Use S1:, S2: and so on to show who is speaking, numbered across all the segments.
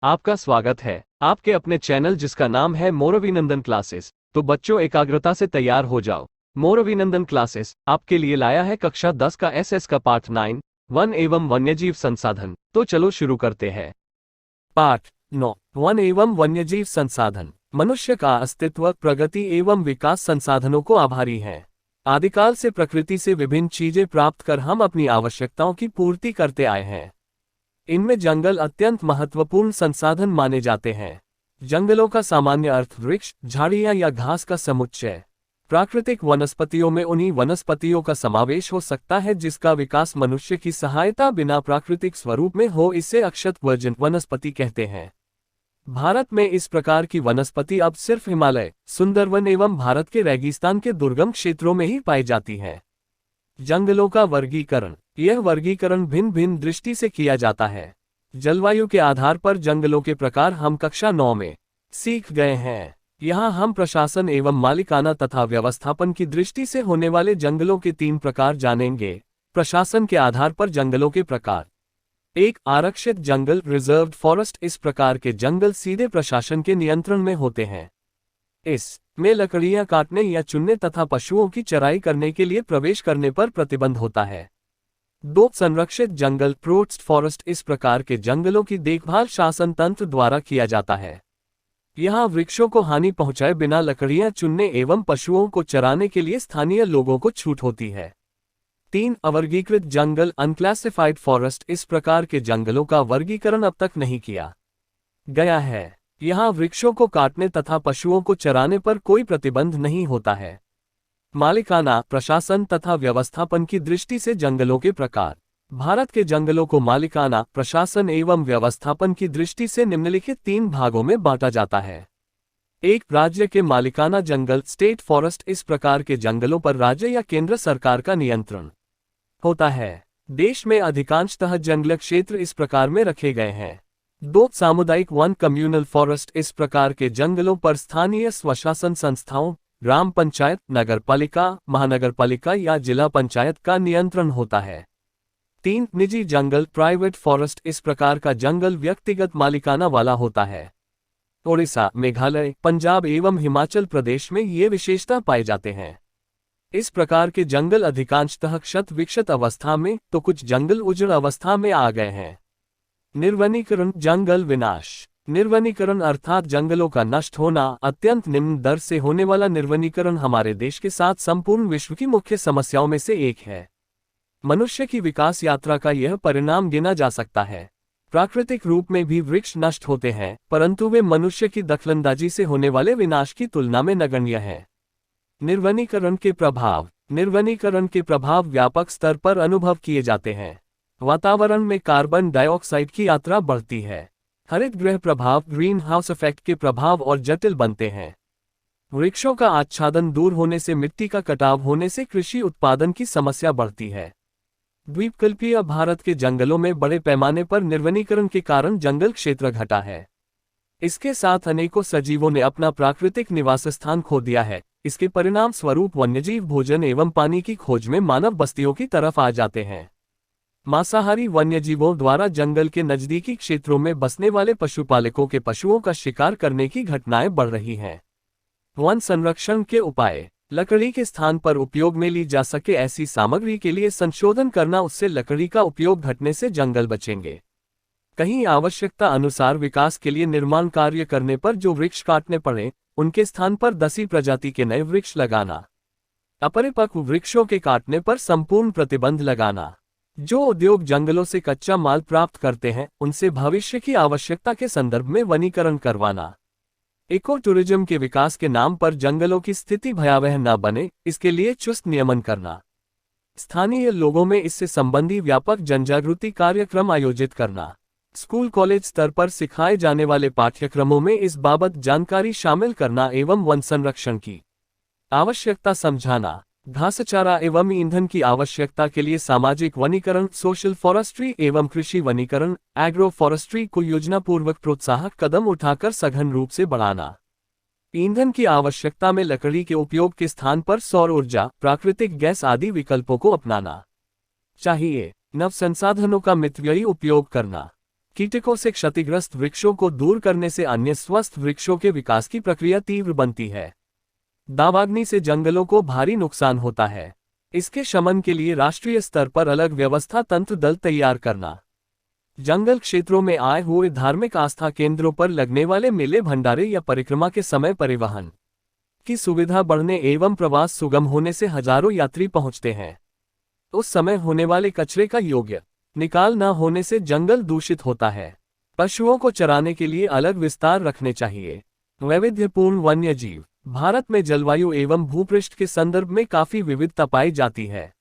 S1: आपका स्वागत है आपके अपने चैनल जिसका नाम है मोरविनंदन क्लासेस। तो बच्चों एकाग्रता से तैयार हो जाओ। मोरविनंदन क्लासेस आपके लिए लाया है कक्षा 10 का एसएस का पाठ 9 वन एवं वन्यजीव संसाधन। तो चलो शुरू करते हैं। पाठ 9 वन एवं वन्यजीव संसाधन। मनुष्य का अस्तित्व प्रगति एवं विकास संसाधनों को आभारी है। आदिकाल से प्रकृति से विभिन्न चीजें प्राप्त कर हम अपनी आवश्यकताओं की पूर्ति करते आए हैं। इनमें जंगल अत्यंत महत्वपूर्ण संसाधन माने जाते हैं। जंगलों का सामान्य अर्थ वृक्ष, झाड़ियां या घास का समुच्चय। प्राकृतिक वनस्पतियों में उन्हीं वनस्पतियों का समावेश हो सकता है जिसका विकास मनुष्य की सहायता बिना प्राकृतिक स्वरूप में हो। इसे अक्षत वर्जन वनस्पति कहते हैं। भारत में इस प्रकार की वनस्पति अब सिर्फ हिमालय, सुंदरवन एवं भारत के रेगिस्तान के दुर्गम क्षेत्रों में ही पाई जाती है। जंगलों का वर्गीकरण। यह वर्गीकरण भिन्न भिन्न दृष्टि से किया जाता है। जलवायु के आधार पर जंगलों के प्रकार हम कक्षा 9 में सीख गए हैं। यहाँ हम प्रशासन एवं मालिकाना तथा व्यवस्थापन की दृष्टि से होने वाले जंगलों के 3 प्रकार जानेंगे। प्रशासन के आधार पर जंगलों के प्रकार। 1. आरक्षित जंगल रिजर्व्ड फॉरेस्ट। इस प्रकार के जंगल सीधे प्रशासन के नियंत्रण में होते हैं। इसमें लकड़ियां काटने या चुनने तथा पशुओं की चराई करने के लिए प्रवेश करने पर प्रतिबंध होता है। 2. संरक्षित जंगल प्रोटेक्टेड फॉरेस्ट। इस प्रकार के जंगलों की देखभाल शासन तंत्र द्वारा किया जाता है। यहाँ वृक्षों को हानि पहुंचाए बिना लकड़ियां चुनने एवं पशुओं को चराने के लिए स्थानीय लोगों को छूट होती है। 3. अवर्गीकृत जंगल अनक्लासिफाइड फॉरेस्ट। इस प्रकार के जंगलों का वर्गीकरण अब तक नहीं किया गया है। यहाँ वृक्षों को काटने तथा पशुओं को चराने पर कोई प्रतिबंध नहीं होता है। मालिकाना प्रशासन तथा व्यवस्थापन की दृष्टि से जंगलों के प्रकार। भारत के जंगलों को मालिकाना प्रशासन एवं व्यवस्थापन की दृष्टि से निम्नलिखित 3 भागों में बांटा जाता है। 1. राज्य के मालिकाना जंगल स्टेट फॉरेस्ट। इस प्रकार के जंगलों पर राज्य या केंद्र सरकार का नियंत्रण होता है। देश में अधिकांशतः जंगल क्षेत्र इस प्रकार में रखे गए हैं। 2. सामुदायिक वन कम्युनल फॉरेस्ट। इस प्रकार के जंगलों पर स्थानीय स्वशासन संस्थाओं, ग्राम पंचायत, नगरपालिका, महानगरपालिका या जिला पंचायत का नियंत्रण होता है। 3. निजी जंगल प्राइवेट फॉरेस्ट। इस प्रकार का जंगल व्यक्तिगत मालिकाना वाला होता है। ओडिशा, मेघालय, पंजाब एवं हिमाचल प्रदेश में ये विशेषता पाए जाते हैं। इस प्रकार के जंगल अधिकांशतः क्षत विक्षत अवस्था में तो कुछ जंगल उजड़ अवस्था में आ गए हैं। निर्वनीकरण जंगल विनाश। निर्वनीकरण अर्थात जंगलों का नष्ट होना। अत्यंत निम्न दर से होने वाला निर्वनीकरण हमारे देश के साथ संपूर्ण विश्व की मुख्य समस्याओं में से एक है। मनुष्य की विकास यात्रा का यह परिणाम गिना जा सकता है। प्राकृतिक रूप में भी वृक्ष नष्ट होते हैं, परंतु वे मनुष्य की दखलंदाजी से होने वाले विनाश की तुलना में नगण्य हैं। निर्वनीकरण के प्रभाव। निर्वनीकरण के प्रभाव व्यापक स्तर पर अनुभव किए जाते हैं। वातावरण में कार्बन डाइऑक्साइड की मात्रा बढ़ती है। हरित गृह प्रभाव ग्रीन हाउस इफेक्ट के प्रभाव और जटिल बनते हैं। वृक्षों का आच्छादन दूर होने से मिट्टी का कटाव होने से कृषि उत्पादन की समस्या बढ़ती है। द्वीपकल्पीय भारत के जंगलों में बड़े पैमाने पर निर्वनीकरण के कारण जंगल क्षेत्र घटा है। इसके साथ अनेकों सजीवों ने अपना प्राकृतिक निवास स्थान खो दिया है। इसके परिणाम स्वरूप वन्यजीव भोजन एवं पानी की खोज में मानव बस्तियों की तरफ आ जाते हैं। मांसाहारी वन्यजीवों द्वारा जंगल के नजदीकी क्षेत्रों में बसने वाले पशुपालकों के पशुओं का शिकार करने की घटनाएं बढ़ रही हैं। वन संरक्षण के उपाय। लकड़ी के स्थान पर उपयोग में ली जा सके ऐसी सामग्री के लिए संशोधन करना। उससे लकड़ी का उपयोग घटने से जंगल बचेंगे। कहीं आवश्यकता अनुसार विकास के लिए निर्माण कार्य करने पर जो वृक्ष काटने पड़े उनके स्थान पर 10 प्रजाति के नए वृक्ष लगाना। अपरिपक्व वृक्षों के काटने पर संपूर्ण प्रतिबंध लगाना। जो उद्योग जंगलों से कच्चा माल प्राप्त करते हैं उनसे भविष्य की आवश्यकता के संदर्भ में वनीकरण करवाना। इको टूरिज्म के विकास के नाम पर जंगलों की स्थिति भयावह न बने, इसके लिए चुस्त नियमन करना। स्थानीय लोगों में इससे संबंधी व्यापक जनजागृति कार्यक्रम आयोजित करना। स्कूल कॉलेज स्तर पर सिखाए जाने वाले पाठ्यक्रमों में इस बाबत जानकारी शामिल करना एवं वन संरक्षण की आवश्यकता समझाना। घासचारा एवं ईंधन की आवश्यकता के लिए सामाजिक वनीकरण सोशल फॉरेस्ट्री एवं कृषि वनीकरण एग्रो फॉरेस्ट्री को योजनापूर्वक प्रोत्साहक कदम उठाकर सघन रूप से बढ़ाना। ईंधन की आवश्यकता में लकड़ी के उपयोग के स्थान पर सौर ऊर्जा, प्राकृतिक गैस आदि विकल्पों को अपनाना चाहिए। नव संसाधनों का मितव्ययी उपयोग करना। कीटकों से क्षतिग्रस्त वृक्षों को दूर करने से अन्य स्वस्थ वृक्षों के विकास की प्रक्रिया तीव्र बनती है। दावाग्नि से जंगलों को भारी नुकसान होता है। इसके शमन के लिए राष्ट्रीय स्तर पर अलग व्यवस्था तंत्र दल तैयार करना। जंगल क्षेत्रों में आए हुए धार्मिक आस्था केंद्रों पर लगने वाले मेले भंडारे या परिक्रमा के समय परिवहन की सुविधा बढ़ने एवं प्रवास सुगम होने से हजारों यात्री पहुंचते हैं। उस समय होने वाले कचरे का योग्य निकाल न होने से जंगल दूषित होता है। पशुओं को चराने के लिए अलग विस्तार रखने चाहिए। वैविध्यपूर्ण वन्य जीव। भारत में जलवायु एवं भूपृष्ठ के संदर्भ में काफी विविधता पाई जाती है।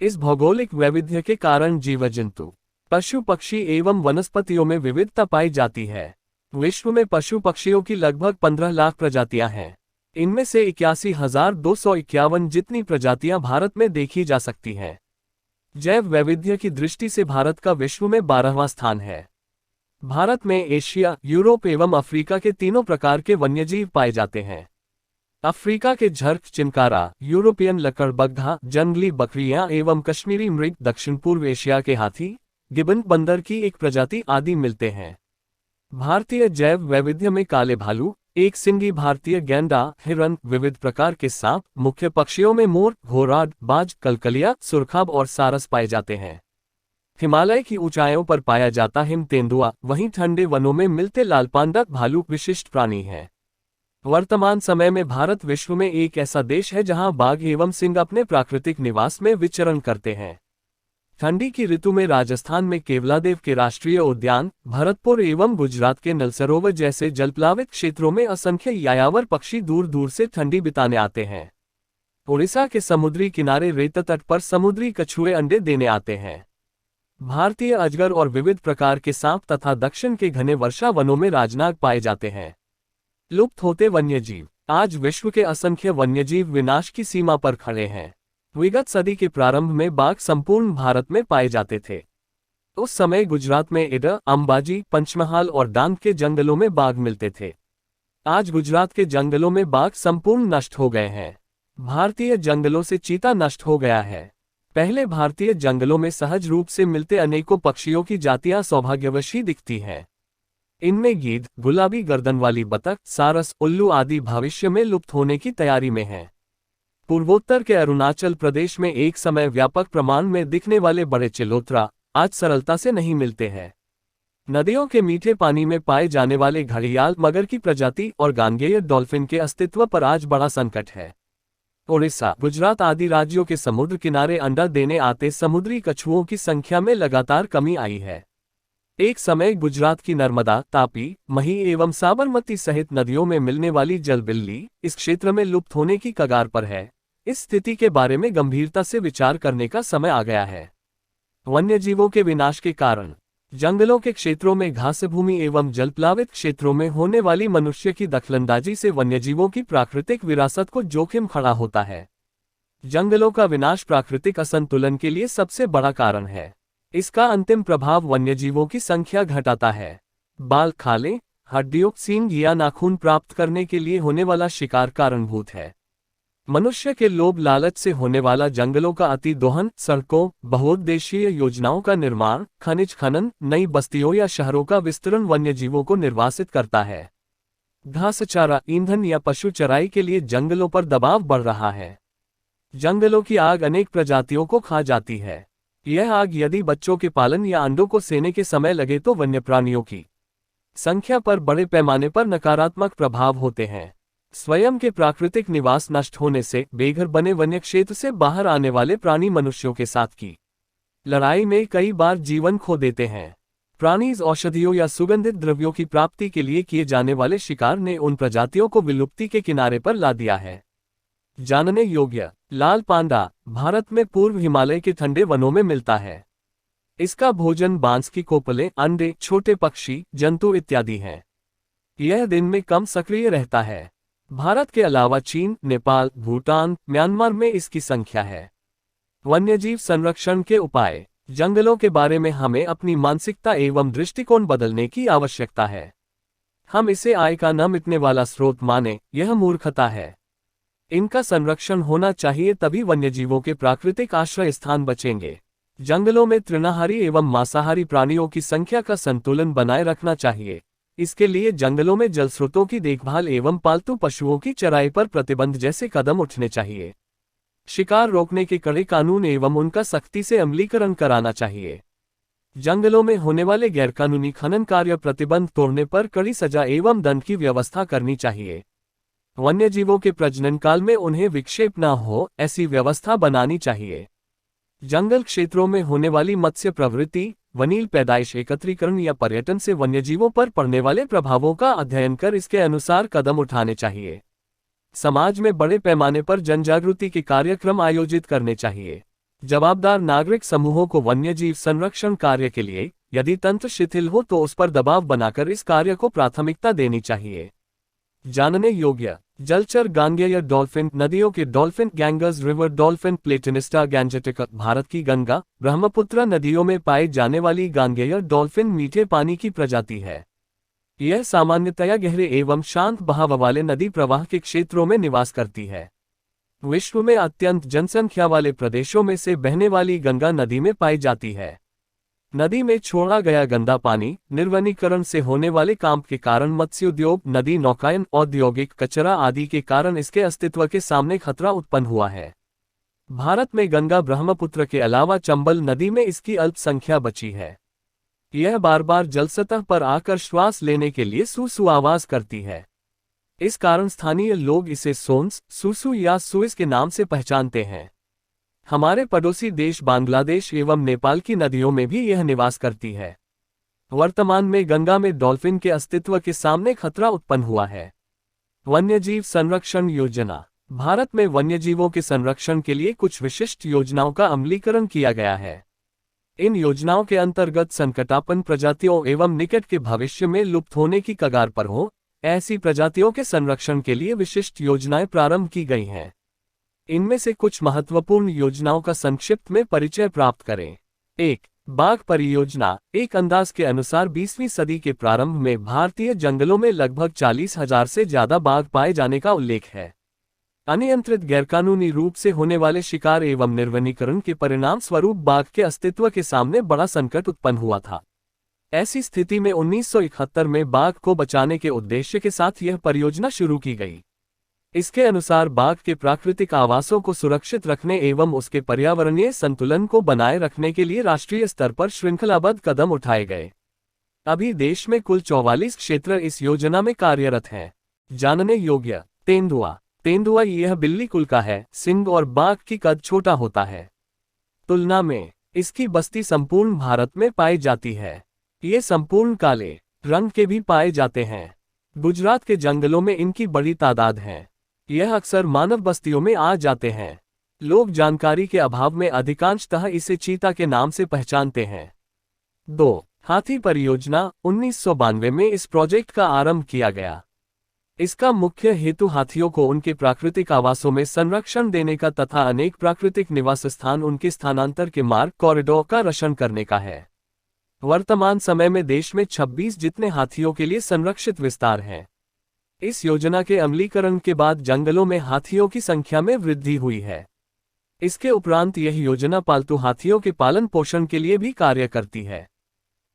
S1: इस भौगोलिक वैविध्य के कारण जीव जंतु, पशु पक्षी एवं वनस्पतियों में विविधता पाई जाती है। विश्व में पशु पक्षियों की लगभग 15 लाख प्रजातियां हैं। इनमें से 81,251 जितनी प्रजातियां भारत में देखी जा सकती हैं। जैव वैविध्य की दृष्टि से भारत का विश्व में 12वां स्थान है। भारत में एशिया, यूरोप एवं अफ्रीका के तीनों प्रकार के वन्यजीव पाए जाते हैं। अफ्रीका के झर्क चिनकारा, यूरोपियन लकड़बग्घा, जंगली बकरियां एवं कश्मीरी मृग, दक्षिण पूर्व एशिया के हाथी, गिबन बंदर की एक प्रजाति आदि मिलते हैं। भारतीय जैव वैविध्य में काले भालू, एक सिंगी भारतीय गैंडा, हिरन, विविध प्रकार के सांप, मुख्य पक्षियों में मोर, घोराड, बाज, कलकलिया, सुरखाब और सारस पाए जाते हैं। हिमालय की ऊंचाइयों पर पाया जाता हिम तेंदुआ, वहीं ठंडे वनों में मिलते लाल पांडा भालू विशिष्ट प्राणी हैं। वर्तमान समय में भारत विश्व में एक ऐसा देश है जहां बाघ एवं सिंह अपने प्राकृतिक निवास में विचरण करते हैं। ठंडी की ऋतु में राजस्थान में केवलादेव के राष्ट्रीय उद्यान, भरतपुर एवं गुजरात के नल सरोवर जैसे जलप्लावित क्षेत्रों में असंख्य यायावर पक्षी दूर दूर से ठंडी बिताने आते हैं। उड़ीसा के समुद्री किनारे रेत तट पर समुद्री कछुए अंडे देने आते हैं। भारतीय अजगर और विविध प्रकार के सांप तथा दक्षिण के घने वर्षा वनों में राजनाग पाए जाते हैं। लुप्त होते वन्यजीव। आज विश्व के असंख्य वन्यजीव विनाश की सीमा पर खड़े हैं। विगत सदी के प्रारंभ में बाघ संपूर्ण भारत में पाए जाते थे। उस समय गुजरात में इडर, अंबाजी, पंचमहाल और डांग के जंगलों में बाघ मिलते थे। आज गुजरात के जंगलों में बाघ संपूर्ण नष्ट हो गए हैं। भारतीय जंगलों से चीता नष्ट हो गया है। पहले भारतीय जंगलों में सहज रूप से मिलते अनेकों पक्षियों की जातियां सौभाग्यवश ही दिखती हैं। इनमें गीद, गुलाबी गर्दन वाली बतख, सारस, उल्लू आदि भविष्य में लुप्त होने की तैयारी में हैं। पूर्वोत्तर के अरुणाचल प्रदेश में एक समय व्यापक प्रमाण में दिखने वाले बड़े चिलोत्रा आज सरलता से नहीं मिलते हैं। नदियों के मीठे पानी में पाए जाने वाले घड़ियाल, मगर की प्रजाति और गांगेय डॉल्फिन के अस्तित्व पर आज बड़ा संकट है। उड़ीसा, गुजरात आदि राज्यों के समुद्र किनारे अंडा देने आते समुद्री कछुओं की संख्या में लगातार कमी आई है। एक समय गुजरात की नर्मदा, तापी, मही एवं साबरमती सहित नदियों में मिलने वाली जलबिल्ली इस क्षेत्र में लुप्त होने की कगार पर है। इस स्थिति के बारे में गंभीरता से विचार करने का समय आ गया है। वन्यजीवों के विनाश के कारण। जंगलों के क्षेत्रों में घासभूमि एवं जलप्लावित क्षेत्रों में होने वाली मनुष्य की दखलंदाजी से वन्यजीवों की प्राकृतिक विरासत को जोखिम खड़ा होता है। जंगलों का विनाश प्राकृतिक असंतुलन के लिए सबसे बड़ा कारण है। इसका अंतिम प्रभाव वन्यजीवों की संख्या घटाता है। बाल, खालें, हड्डियों, सींग या नाखून प्राप्त करने के लिए होने वाला शिकार कारणभूत है। मनुष्य के लोभ लालच से होने वाला जंगलों का अति दोहन, सड़कों, बहुउद्देशीय योजनाओं का निर्माण, खनिज खनन, नई बस्तियों या शहरों का विस्तरण वन्यजीवों को निर्वासित करता है। घास चारा, ईंधन या पशु चराई के लिए जंगलों पर दबाव बढ़ रहा है। जंगलों की आग अनेक प्रजातियों को खा जाती है। यह आग यदि बच्चों के पालन या अंडों को सेने के समय लगे तो वन्य प्राणियों की संख्या पर बड़े पैमाने पर नकारात्मक प्रभाव होते हैं। स्वयं के प्राकृतिक निवास नष्ट होने से बेघर बने वन्य क्षेत्र से बाहर आने वाले प्राणी मनुष्यों के साथ की लड़ाई में कई बार जीवन खो देते हैं। प्राणी औषधियों या सुगंधित द्रव्यों की प्राप्ति के लिए किए जाने वाले शिकार ने उन प्रजातियों को विलुप्ति के किनारे पर ला दिया है। जानने योग्य। लाल पांडा भारत में पूर्व हिमालय के ठंडे वनों में मिलता है। इसका भोजन बांस की कोपलें, अंडे, छोटे पक्षी, जंतु इत्यादि हैं। यह दिन में कम सक्रिय रहता है। भारत के अलावा चीन, नेपाल, भूटान, म्यांमार में इसकी संख्या है। वन्यजीव संरक्षण के उपाय। जंगलों के बारे में हमें अपनी मानसिकता एवं दृष्टिकोण बदलने की आवश्यकता है। हम इसे आय का न मिटने वाला स्रोत माने, यह मूर्खता है। इनका संरक्षण होना चाहिए, तभी वन्यजीवों के प्राकृतिक आश्रय स्थान बचेंगे। जंगलों में तृणाहारी एवं मांसाहारी प्राणियों की संख्या का संतुलन बनाए रखना चाहिए। इसके लिए जंगलों में जल स्रोतों की देखभाल एवं पालतू पशुओं की चराई पर प्रतिबंध जैसे कदम उठने चाहिए। शिकार रोकने के कड़े कानून एवं उनका सख्ती से अमलीकरण कराना चाहिए। जंगलों में होने वाले गैरकानूनी खनन कार्य प्रतिबंध तोड़ने पर कड़ी सजा एवं दंड की व्यवस्था करनी चाहिए। वन्यजीवों के प्रजनन काल में उन्हें विक्षेप न हो, ऐसी व्यवस्था बनानी चाहिए। जंगल क्षेत्रों में होने वाली मत्स्य प्रवृत्ति, वनील पैदाइश, एकत्रीकरण या पर्यटन से वन्यजीवों पर पड़ने वाले प्रभावों का अध्ययन कर इसके अनुसार कदम उठाने चाहिए। समाज में बड़े पैमाने पर जनजागृति के कार्यक्रम आयोजित करने चाहिए। जवाबदार नागरिक समूहों को वन्यजीव संरक्षण कार्य के लिए यदि तंत्र शिथिल हो तो उस पर दबाव बनाकर इस कार्य को प्राथमिकता देनी चाहिए। जानने योग्य जलचर गांगेय डॉल्फिन, नदियों के डॉल्फिन, गैंगर्स रिवर डॉल्फिन, प्लेटिनिस्टा गैंजेटिका। भारत की गंगा ब्रह्मपुत्र नदियों में पाई जाने वाली गांगेय डॉल्फिन मीठे पानी की प्रजाति है। यह सामान्यतया गहरे एवं शांत बहाव वाले नदी प्रवाह के क्षेत्रों में निवास करती है। विश्व में अत्यंत जनसंख्या वाले प्रदेशों में से बहने वाली गंगा नदी में पाई जाती है। नदी में छोड़ा गया गंदा पानी, निर्वनीकरण से होने वाले काम के कारण, मत्स्योद्योग, नदी नौकायन, औद्योगिक कचरा आदि के कारण इसके अस्तित्व के सामने खतरा उत्पन्न हुआ है। भारत में गंगा ब्रह्मपुत्र के अलावा चंबल नदी में इसकी अल्प संख्या बची है। यह बार बार जल सतह पर आकर श्वास लेने के लिए सू आवाज करती है। इस कारण स्थानीय लोग इसे सोन्स, सुसु या सुइस के नाम से पहचानते हैं। हमारे पड़ोसी देश बांग्लादेश एवं नेपाल की नदियों में भी यह निवास करती है। वर्तमान में गंगा में डॉल्फिन के अस्तित्व के सामने खतरा उत्पन्न हुआ है। वन्यजीव संरक्षण योजना। भारत में वन्यजीवों के संरक्षण के लिए कुछ विशिष्ट योजनाओं का अमलीकरण किया गया है। इन योजनाओं के अंतर्गत संकटापन्न प्रजातियों एवं निकट के भविष्य में लुप्त होने की कगार पर हो ऐसी प्रजातियों के संरक्षण के लिए विशिष्ट योजनाएं प्रारंभ की गई हैं। इनमें से कुछ महत्वपूर्ण योजनाओं का संक्षिप्त में परिचय प्राप्त करें। 1. बाघ परियोजना। एक अंदाज के अनुसार 20वीं सदी के प्रारंभ में भारतीय जंगलों में लगभग 40,000 से ज्यादा बाघ पाए जाने का उल्लेख है। अनियंत्रित गैरकानूनी रूप से होने वाले शिकार एवं निर्वनीकरण के परिणाम स्वरूप बाघ के अस्तित्व के सामने बड़ा संकट उत्पन्न हुआ था। ऐसी स्थिति में 1971 में बाघ को बचाने के उद्देश्य के साथ यह परियोजना शुरू की गई। इसके अनुसार बाघ के प्राकृतिक आवासों को सुरक्षित रखने एवं उसके पर्यावरणीय संतुलन को बनाए रखने के लिए राष्ट्रीय स्तर पर श्रृंखलाबद्ध कदम उठाए गए। अभी देश में कुल 44 क्षेत्र इस योजना में कार्यरत हैं। जानने योग्य तेंदुआ। तेंदुआ यह बिल्ली कुल का है। सिंह और बाघ की कद छोटा होता है। तुलना में इसकी बस्ती संपूर्ण भारत में पाई जाती है। ये संपूर्ण काले रंग के भी पाए जाते हैं। गुजरात के जंगलों में इनकी बड़ी तादाद है। यह अक्सर मानव बस्तियों में आ जाते हैं। लोग जानकारी के अभाव में अधिकांशतः इसे चीता के नाम से पहचानते हैं। 2. हाथी परियोजना। 1992 में इस प्रोजेक्ट का आरंभ किया गया। इसका मुख्य हेतु हाथियों को उनके प्राकृतिक आवासों में संरक्षण देने का तथा अनेक प्राकृतिक निवास स्थान उनके स्थानांतर के मार्ग कॉरिडोर का रक्षण करने का है। वर्तमान समय में देश में 26 जितने हाथियों के लिए संरक्षित विस्तार हैं। इस योजना के अमलीकरण के बाद जंगलों में हाथियों की संख्या में वृद्धि हुई है। इसके उपरांत यह योजना पालतू हाथियों के पालन पोषण के लिए भी कार्य करती है।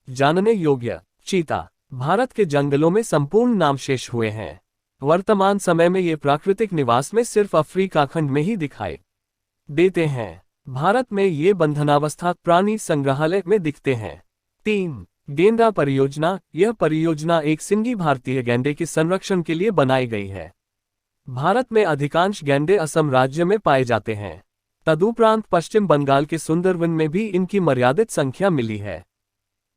S1: जानने योग्य चीता। भारत के जंगलों में संपूर्ण नामशेष हुए हैं। वर्तमान समय में ये प्राकृतिक निवास में सिर्फ अफ्रीका खंड में ही दिखाई देते हैं। भारत में ये बंधनावस्था प्राणी संग्रहालय में दिखते हैं। 3. गेंडा परियोजना। यह परियोजना एक सिंगी भारतीय गैंडे के संरक्षण के लिए बनाई गई है। भारत में अधिकांश गैंडे असम राज्य में पाए जाते हैं। तदुपरांत पश्चिम बंगाल के सुंदरवन में भी इनकी मर्यादित संख्या मिली है।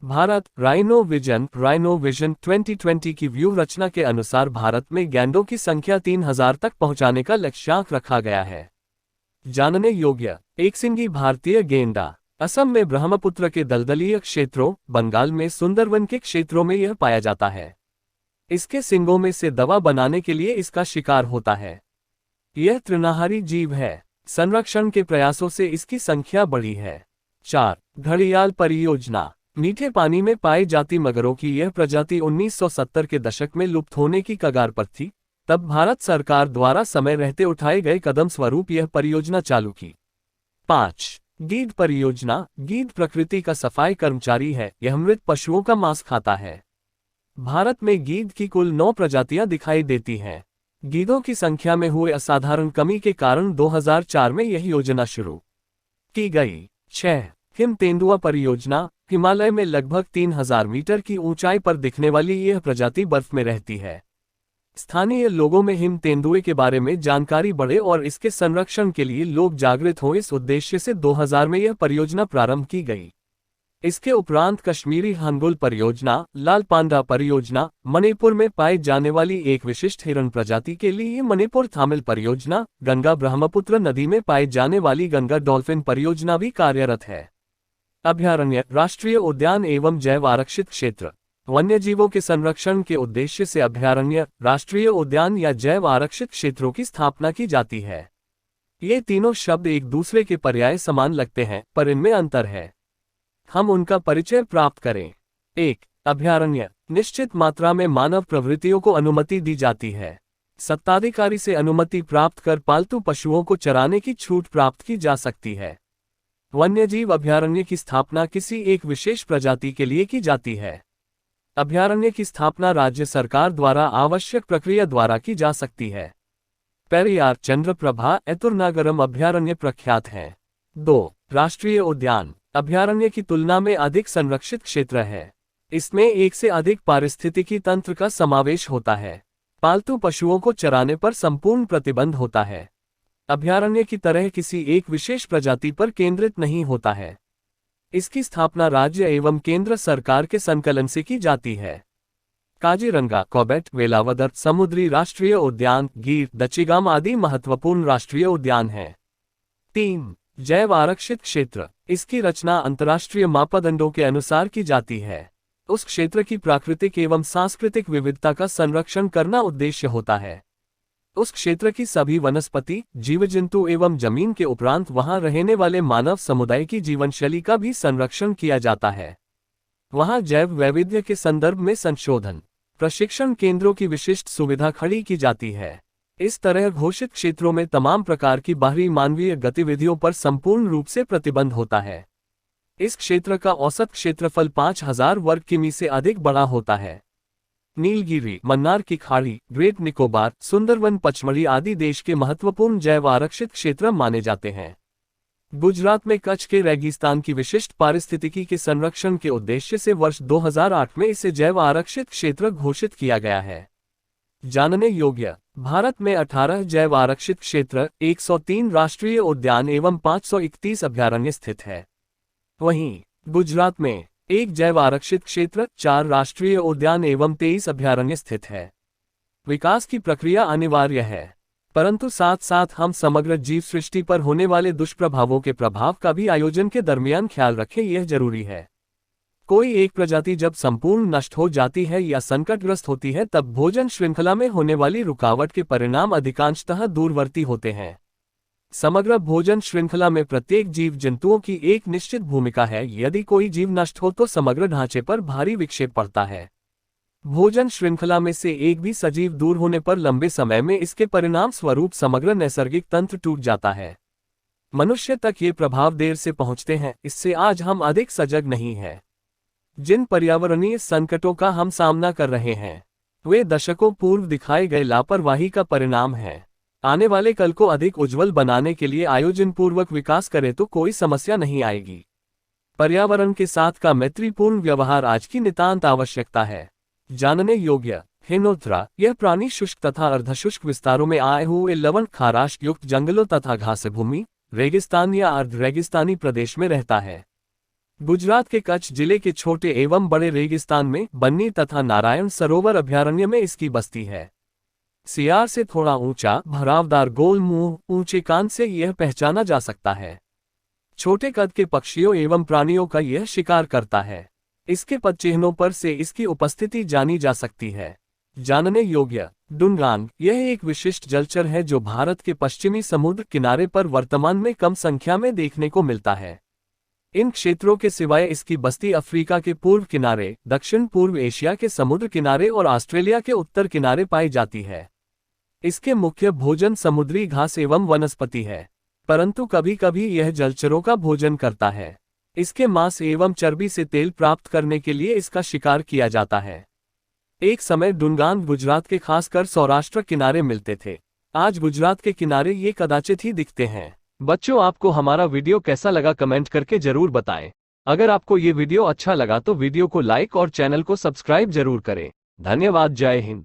S1: भारत राइनो विजन 2020 की व्यू रचना के अनुसार भारत में गैंडों की संख्या 3000 तक पहुंचाने का लक्ष्यांक रखा गया है। जानने योग्य एक सिंगी भारतीय गेंडा। असम में ब्रह्मपुत्र के दलदलीय क्षेत्रों, बंगाल में सुंदरवन के क्षेत्रों में यह पाया जाता है। इसके सींगों में से दवा बनाने के लिए इसका शिकार होता है। यह तृणाहारी जीव है। संरक्षण के प्रयासों से इसकी संख्या बढ़ी है। 4. घड़ियाल परियोजना। मीठे पानी में पाई जाती मगरों की यह प्रजाति 1970 के दशक में लुप्त होने की कगार पर थी। तब भारत सरकार द्वारा समय रहते उठाए गए कदम स्वरूप यह परियोजना चालू की। 5. गीध परियोजना। गीध प्रकृति का सफाई कर्मचारी है, यह मृत पशुओं का मांस खाता है। भारत में गीध की कुल 9 प्रजातियां दिखाई देती हैं। गीधों की संख्या में हुए असाधारण कमी के कारण 2004 में यह योजना शुरू की गई। 6. हिम तेंदुआ परियोजना। हिमालय में लगभग 3000 मीटर की ऊंचाई पर दिखने वाली यह प्रजाति बर्फ में रहती है। स्थानीय लोगों में हिम तेंदुए के बारे में जानकारी बढ़े और इसके संरक्षण के लिए लोग जागृत हों, इस उद्देश्य से 2000 में यह परियोजना प्रारंभ की गई। इसके उपरांत कश्मीरी हांगुल परियोजना, लाल पांडा परियोजना, मणिपुर में पाई जाने वाली एक विशिष्ट हिरण प्रजाति के लिए मणिपुर थामिल परियोजना, गंगा ब्रह्मपुत्र नदी में पाई जाने वाली गंगा डॉल्फिन परियोजना भी कार्यरत है। अभयारण्य, राष्ट्रीय उद्यान एवं जैव आरक्षित क्षेत्र। वन्यजीवों के संरक्षण के उद्देश्य से अभयारण्य, राष्ट्रीय उद्यान या जैव आरक्षित क्षेत्रों की स्थापना की जाती है। ये तीनों शब्द एक दूसरे के पर्याय समान लगते हैं, पर इनमें अंतर है। हम उनका परिचय प्राप्त करें। 1. अभयारण्य। निश्चित मात्रा में मानव प्रवृत्तियों को अनुमति दी जाती है। सत्ताधिकारी से अनुमति प्राप्त कर पालतू पशुओं को चराने की छूट प्राप्त की जा सकती है। वन्यजीव अभयारण्य की स्थापना किसी एक विशेष प्रजाति के लिए की जाती है। अभयारण्य की स्थापना राज्य सरकार द्वारा आवश्यक प्रक्रिया द्वारा की जा सकती है। पेरियार, चंद्रप्रभा, एतुरनागरम अभयारण्य प्रख्यात हैं। 2. राष्ट्रीय उद्यान। अभयारण्य की तुलना में अधिक संरक्षित क्षेत्र है। इसमें एक से अधिक पारिस्थितिकी तंत्र का समावेश होता है। पालतू पशुओं को चराने पर संपूर्ण प्रतिबंध होता है। अभयारण्य की तरह किसी एक विशेष प्रजाति पर केंद्रित नहीं होता है। इसकी स्थापना राज्य एवं केंद्र सरकार के संकलन से की जाती है। काजीरंगा, कॉर्बेट, वेलावदर समुद्री राष्ट्रीय उद्यान, गिर, दचिगाम आदि महत्वपूर्ण राष्ट्रीय उद्यान हैं। 3. जैव आरक्षित क्षेत्र। इसकी रचना अंतर्राष्ट्रीय मापदंडों के अनुसार की जाती है। उस क्षेत्र की प्राकृतिक एवं सांस्कृतिक विविधता का संरक्षण करना उद्देश्य होता है। उस क्षेत्र की सभी वनस्पति, जीव जंतु एवं जमीन के उपरांत वहां रहने वाले मानव समुदाय की जीवनशैली का भी संरक्षण किया जाता है। वहां जैव वैविध्य के संदर्भ में संशोधन, प्रशिक्षण केंद्रों की विशिष्ट सुविधा खड़ी की जाती है। इस तरह घोषित क्षेत्रों में तमाम प्रकार की बाहरी मानवीय गतिविधियों पर संपूर्ण रूप से प्रतिबंध होता है। इस क्षेत्र का औसत क्षेत्रफल 5000 वर्ग किमी से अधिक बड़ा होता है। नीलगिरी, मन्नार की खाड़ी, ग्रेट निकोबार, सुंदरवन, पचमढ़ी आदि देश के महत्वपूर्ण जैव आरक्षित क्षेत्र माने जाते हैं। गुजरात में कच्छ के रेगिस्तान की विशिष्ट पारिस्थितिकी के संरक्षण के उद्देश्य से वर्ष 2008 में इसे जैव आरक्षित क्षेत्र घोषित किया गया है। जानने योग्य। भारत में 18 जैव आरक्षित क्षेत्र, 103 राष्ट्रीय उद्यान एवं 531 अभयारण्य स्थित है। वहीं गुजरात में 1 जैव आरक्षित क्षेत्र, 4 राष्ट्रीय उद्यान एवं 23 अभयारण्य स्थित है। विकास की प्रक्रिया अनिवार्य है, परंतु साथ साथ हम समग्र जीव सृष्टि पर होने वाले दुष्प्रभावों के प्रभाव का भी आयोजन के दरमियान ख्याल रखें, यह जरूरी है। कोई एक प्रजाति जब संपूर्ण नष्ट हो जाती है या संकटग्रस्त होती है, तब भोजन श्रृंखला में होने वाली रुकावट के परिणाम अधिकांशतः दूरवर्ती होते हैं। समग्र भोजन श्रृंखला में प्रत्येक जीव जंतुओं की एक निश्चित भूमिका है। यदि कोई जीव नष्ट हो तो समग्र ढांचे पर भारी विक्षेप पड़ता है। भोजन श्रृंखला में से एक भी सजीव दूर होने पर लंबे समय में इसके परिणाम स्वरूप समग्र नैसर्गिक तंत्र टूट जाता है। मनुष्य तक ये प्रभाव देर से पहुंचते हैं, इससे आज हम अधिक सजग नहीं हैं। जिन पर्यावरणीय संकटों का हम सामना कर रहे हैं, वे दशकों पूर्व दिखाए गए लापरवाही का परिणाम है। आने वाले कल को अधिक उज्जवल बनाने के लिए आयोजन पूर्वक विकास करें तो कोई समस्या नहीं आएगी। पर्यावरण के साथ का मैत्रीपूर्ण व्यवहार आज की नितांत आवश्यकता है। जानने योग्य। हिनोत्रा, यह प्राणी शुष्क तथा अर्धशुष्क विस्तारों में आए हुए लवण खाराश युक्त जंगलों तथा घास भूमि, रेगिस्तान या अर्ध रेगिस्तानी प्रदेश में रहता है। गुजरात के कच्छ जिले के छोटे एवं बड़े रेगिस्तान में बन्नी तथा नारायण सरोवर अभयारण्य में इसकी बस्ती है। सियार से थोड़ा ऊंचा, भरावदार गोल मुंह, ऊंचे कान से यह पहचाना जा सकता है। छोटे कद के पक्षियों एवं प्राणियों का यह शिकार करता है। इसके पदचिह्नों पर से इसकी उपस्थिति जानी जा सकती है। जानने योग्य। डुंगान, यह एक विशिष्ट जलचर है जो भारत के पश्चिमी समुद्र किनारे पर वर्तमान में कम संख्या में देखने को मिलता है। इन क्षेत्रों के सिवाय इसकी बस्ती अफ्रीका के पूर्व किनारे, दक्षिण पूर्व एशिया के समुद्र किनारे और ऑस्ट्रेलिया के उत्तर किनारे पाई जाती है। इसके मुख्य भोजन समुद्री घास एवं वनस्पति है।
S2: परंतु कभी कभी यह जलचरों का भोजन करता है। इसके मांस एवं चर्बी से तेल प्राप्त करने के लिए इसका शिकार किया जाता है। एक समय डुंगान गुजरात के खासकर सौराष्ट्र किनारे मिलते थे। आज गुजरात के किनारे ये कदाचित ही दिखते हैं।
S1: बच्चों, आपको हमारा वीडियो कैसा लगा कमेंट करके जरूर बताएं। अगर आपको ये वीडियो अच्छा लगा तो वीडियो को लाइक और चैनल को सब्सक्राइब जरूर करें। धन्यवाद। जय हिंद।